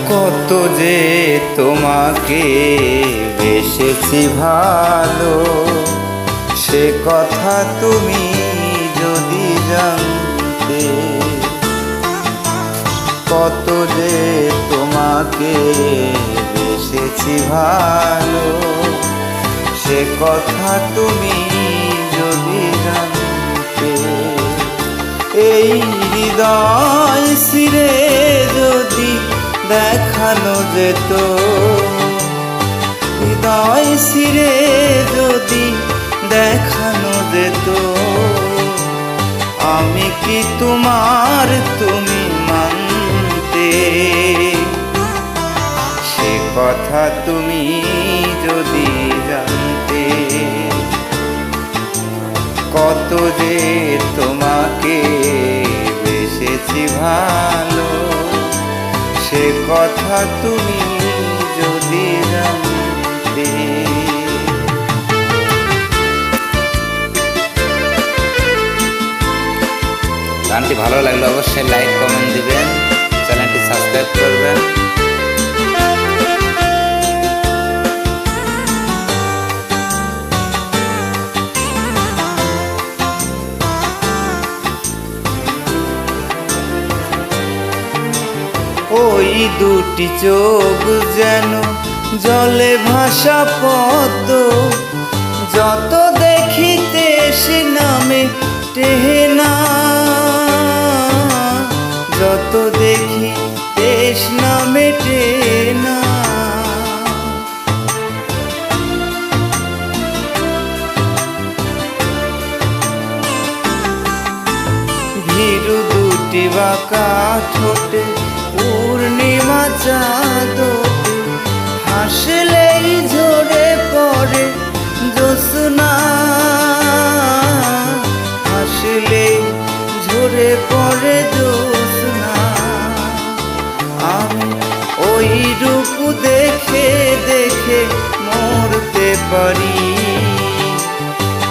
কত যে তোমাকে বেসেছি ভালো, সে কথা তুমি যদি জানতে। কত যে তোমাকে বেসেছি ভালো, সে কথা তুমি যদি জানতে। এই হৃদয় ছিঁড়ে যদি দেখানো যেত, হৃদয় ছিঁড়ে যদি দেখানো যেত, আমি কি তোমার তুমি মানতে। সে কথা তুমি যদি জানতে। কত যে তোমাকে বেসেছি ভালো, সে কথা তুমি যদি জানতে। গানটি ভালো লাগলে অবশ্যই লাইক কমেন্ট দিবেন, চ্যানেলটি সাবস্ক্রাইব করবেন। ওই দুটি চোখ যেন জলে ভাসা পদ্ম, যত দেখিতে সে নামে টেহে না, যত দেখি দেশ নামে টেহে না। ভীরু দুটি বাঁকা ঠোঁটে পূর্ণিমা চাঁদ, হাসলেই ঝরে পড়ে জ্যোৎস্না, হাসলেই ঝরে পড়ে জ্যোৎস্না। আমি ওই রূপ দেখে দেখে মরতে পারি,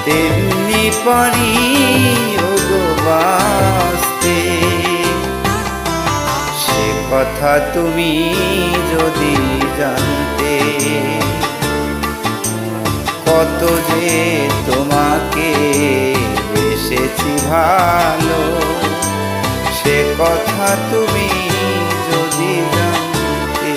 তেমনি পারি ওগো বাঁচতে। সে কথা তুমি যদি জানতে। কত যে তোমাকে বেসেছি ভালো, সে কথা তুমি যদি জানতে।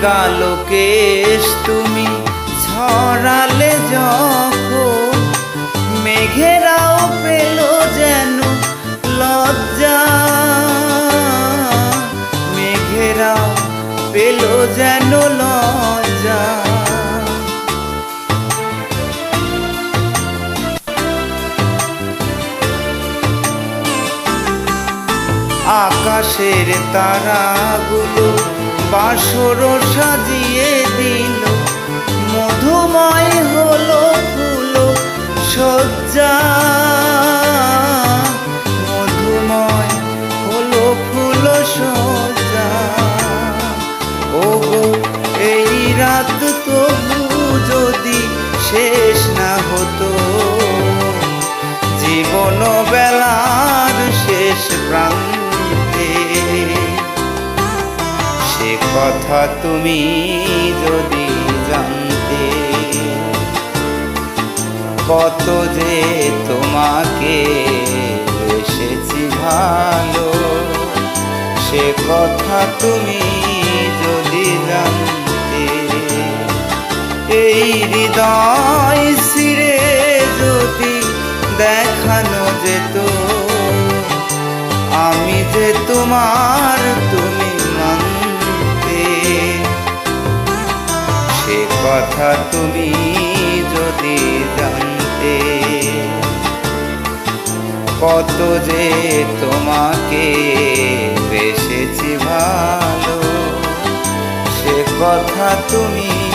কালো কেশ তুমি ছড়ালে যখন, মেঘেরাও পেল যেন লজ্জা, মেঘেরাও পেল যেন লজ্জা। আকাশের তারাগুলো বাসর সাজিয়ে দিল, মধুময় হলো ফুল সজ্জা, মধুময় হলো ফুল সজ্জা। ওগো এই রাত তবু যদি শেষ না হতো, জীবন বেলার শেষ প্রান্তে। সে কথা তুমি যদি জানতে। কত যে তোমাকে বেসেছি ভালো, সে কথা তুমি যদি জানতে। এই হৃদয় ছিঁড়ে যদি দেখানো যেত, আমি যে তোমার তুমি মানতে। সে কথা তুমি যদি জানতে। কত যে তোমাকে বেসেছি ভালো, সে কথা তুমি